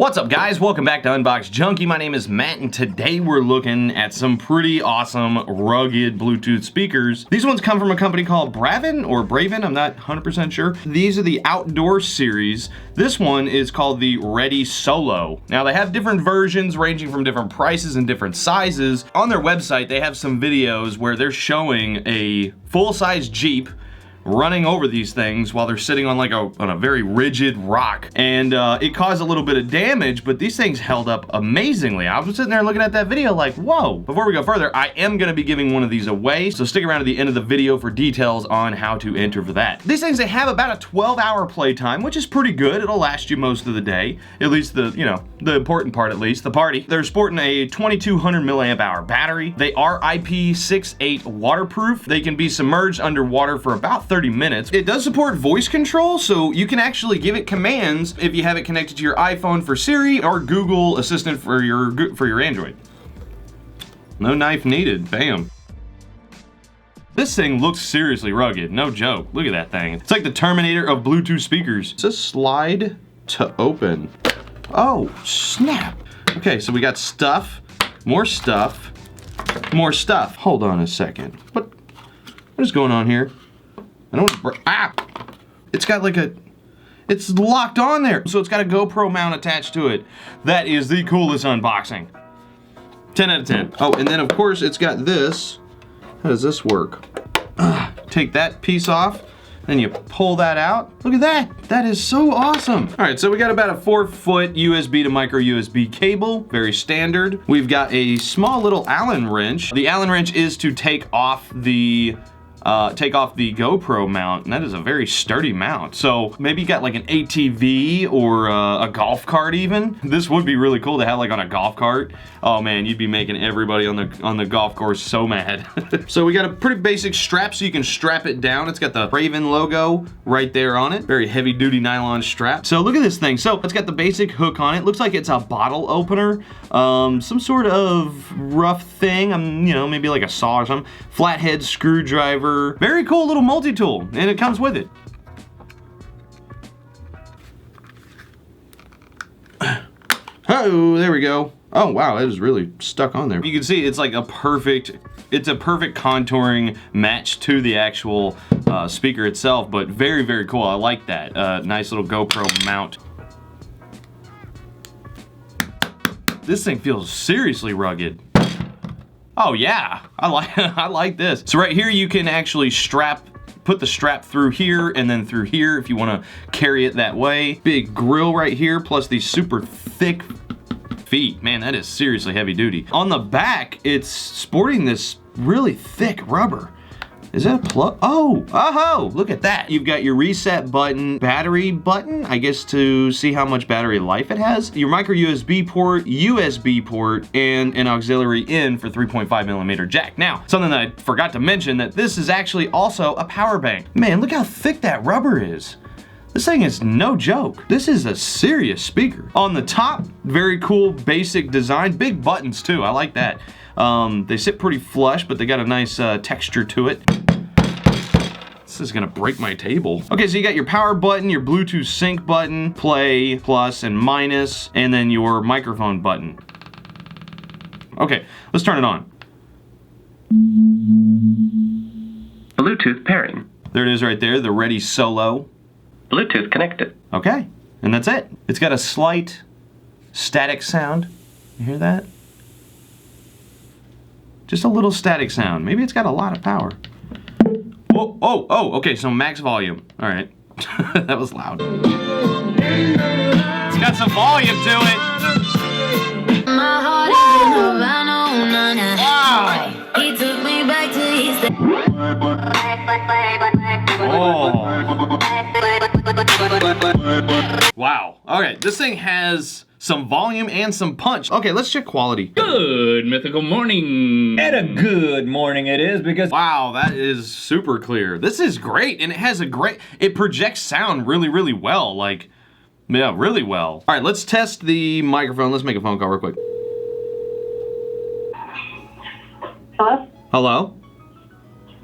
What's up guys, welcome back to Unbox Junkie. My name is Matt and today we're looking at some pretty awesome rugged Bluetooth speakers. These ones come from a company called BRAVEN, I'm not 100% sure. These are the outdoor series. This one is called the Ready Solo. Now they have different versions ranging from different prices and different sizes. On their website they have some videos where they're showing a full-size Jeep running over these things while they're sitting on like on a very rigid rock, and it caused a little bit of damage, but these things held up amazingly. I was sitting there looking at that video like, whoa. Before we go further, I am going to be giving one of these away, so stick around to the end of the video for details on how to enter for that. These things, they have about a 12-hour playtime, which is pretty good. It'll last you most of the day, at least the important part, at least the party. They're sporting a 2200 milliamp hour battery. They are IP68 waterproof. They can be submerged underwater for about 30 minutes. It does support voice control, so you can actually give it commands if you have it connected to your iPhone for Siri or Google Assistant for your Android. No knife needed, bam. This thing looks seriously rugged, no joke. Look at that thing. It's like the Terminator of Bluetooth speakers. It's a slide to open. Oh, snap. Okay, so we got stuff, more stuff, more stuff. Hold on a second. What is going on here? I don't want to it's got like it's locked on there. So it's got a GoPro mount attached to it. That is the coolest unboxing. 10 out of 10. Oh, and then of course it's got this. How does this work? Take that piece off, then you pull that out. Look at that. That is so awesome. All right, so we got about a 4-foot USB to micro USB cable, very standard. We've got a small little Allen wrench. The Allen wrench is to take off the GoPro mount, and that is a very sturdy mount. So maybe you got like an ATV or a golf cart even. This would be really cool to have like on a golf cart. Oh man, you'd be making everybody on the golf course so mad. So we got a pretty basic strap so you can strap it down. It's got the BRAVEN logo right there on it. Very heavy duty nylon strap. So look at this thing. So it's got the basic hook on it. Looks like it's a bottle opener. Some sort of rough thing. Maybe like a saw or something. Flathead screwdriver. Very cool little multi-tool, and it comes with it. Oh, there we go. Oh wow, it is really stuck on there. You can see it's like a perfect contouring match to the actual speaker itself, but very, very cool. I like that. Nice little GoPro mount. This thing feels seriously rugged. Oh yeah, I like this. So right here you can actually put the strap through here and then through here if you want to carry it that way. Big grill right here, plus these super thick feet. Man, that is seriously heavy duty. On the back, it's sporting this really thick rubber. Is that a plug? Oh, look at that. You've got your reset button, battery button, I guess to see how much battery life it has. Your micro USB port, and an auxiliary in for 3.5 millimeter jack. Now, something that I forgot to mention, that this is actually also a power bank. Man, look how thick that rubber is. This thing is no joke. This is a serious speaker. On the top, very cool basic design. Big buttons too, I like that. They sit pretty flush, but they got a nice texture to it. This is gonna break my table. Okay, so you got your power button, your Bluetooth sync button, play, plus, and minus, and then your microphone button. Okay, let's turn it on. Bluetooth pairing. There it is right there, the Ready Solo. Bluetooth connected. Okay, and that's it. It's got a slight static sound. You hear that? Just a little static sound. Maybe it's got a lot of power. Oh, okay, so max volume. All right, that was loud. It's got some volume to it. Wow. Oh. Wow, okay, this thing has some volume and some punch. Okay, let's check quality. Good mythical morning. And a good morning it is, because wow, that is super clear. This is great, and it has it projects sound really, really well. Like, yeah, really well. All right, let's test the microphone. Let's make a phone call real quick. Hello? Hello?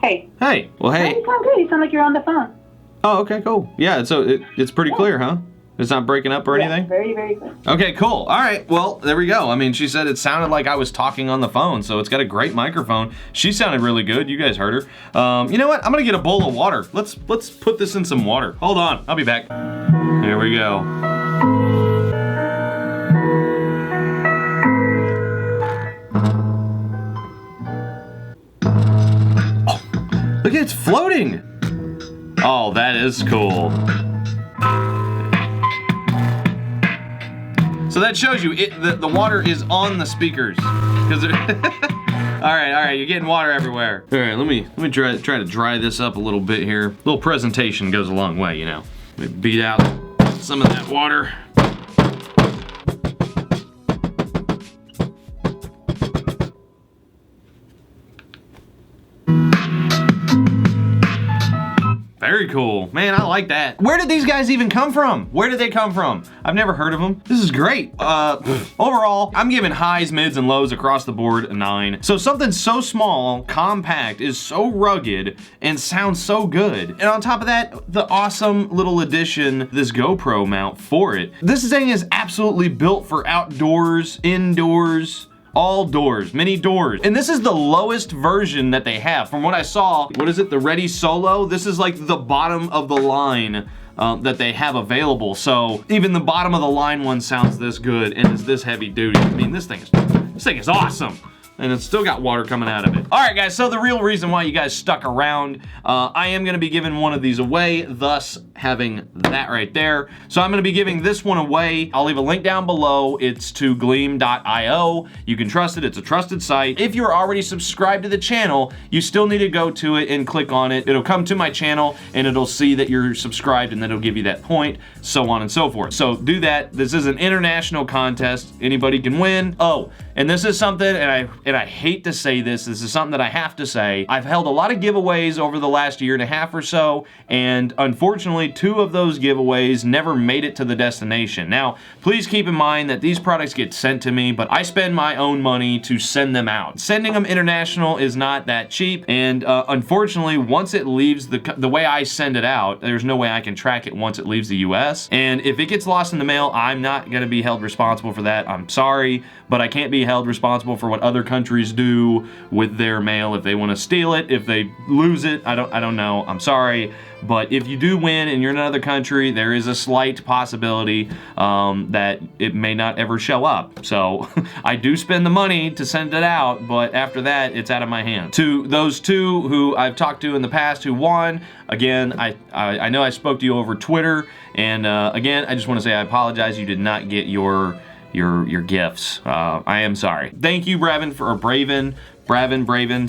Hey. Hey, well, hey. You sound good. You sound like you're on the phone. Oh, okay, cool. Yeah, so it's pretty clear, huh? It's not breaking up or Yeah, anything? very, very good. Okay, cool. All right, well, there we go. I mean, she said it sounded like I was talking on the phone, so it's got a great microphone. She sounded really good. You guys heard her. You know what? I'm gonna get a bowl of water. Let's put this in some water. Hold on, I'll be back. Here we go. Oh, look, it's floating. Oh, that is cool. So that shows you the water is on the speakers. Because all right, you're getting water everywhere. All right, let me try to dry this up a little bit here. A little presentation goes a long way, you know. Let me beat out some of that water. Very cool. Man, I like that. Where did these guys even come from? Where did they come from? I've never heard of them. This is great. Overall, I'm giving highs, mids, and lows across the board a 9. So something so small, compact, is so rugged, and sounds so good. And on top of that, the awesome little addition, this GoPro mount for it. This thing is absolutely built for outdoors, indoors, all doors, many doors. And this is the lowest version that they have. From what I saw, what is it, the Ready Solo? This is like the bottom of the line that they have available. So even the bottom of the line one sounds this good and is this heavy duty. I mean, this thing is awesome. And it's still got water coming out of it. All right, guys, so the real reason why you guys stuck around, I am gonna be giving one of these away, thus having that right there. So I'm gonna be giving this one away. I'll leave a link down below. It's to gleam.io. You can trust it, it's a trusted site. If you're already subscribed to the channel, you still need to go to it and click on it. It'll come to my channel and it'll see that you're subscribed and then it'll give you that point, so on and so forth. So do that. This is an international contest. Anybody can win. Oh, and this is something, and I hate to say this is something that I have to say. I've held a lot of giveaways over the last year and a half or so, and unfortunately, 2 of those giveaways never made it to the destination. Now, please keep in mind that these products get sent to me, but I spend my own money to send them out. Sending them international is not that cheap, and unfortunately, once it leaves the way I send it out, there's no way I can track it once it leaves the US, and if it gets lost in the mail, I'm not gonna be held responsible for that. I'm sorry, but I can't be held responsible for what other countries do with their mail. If they want to steal it, if they lose it, I don't know. I'm sorry. But if you do win and you're in another country, there is a slight possibility that it may not ever show up. So I do spend the money to send it out, but after that, it's out of my hands. To those 2 who I've talked to in the past who won, again, I know I spoke to you over Twitter, and again, I just want to say I apologize. You did not get your gifts. I am sorry. Thank you, Braven,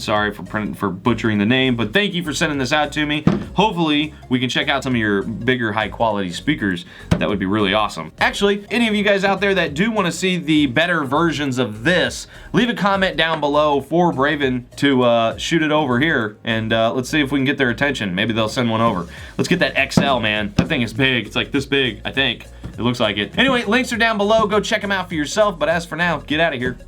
sorry for butchering the name, but thank you for sending this out to me. Hopefully, we can check out some of your bigger, high-quality speakers. That would be really awesome. Actually, any of you guys out there that do want to see the better versions of this, leave a comment down below for Braven to shoot it over here, and let's see if we can get their attention. Maybe they'll send one over. Let's get that XL, man. That thing is big. It's like this big, I think. It looks like it. Anyway, links are down below. Go check them out for yourself, but as for now, get out of here.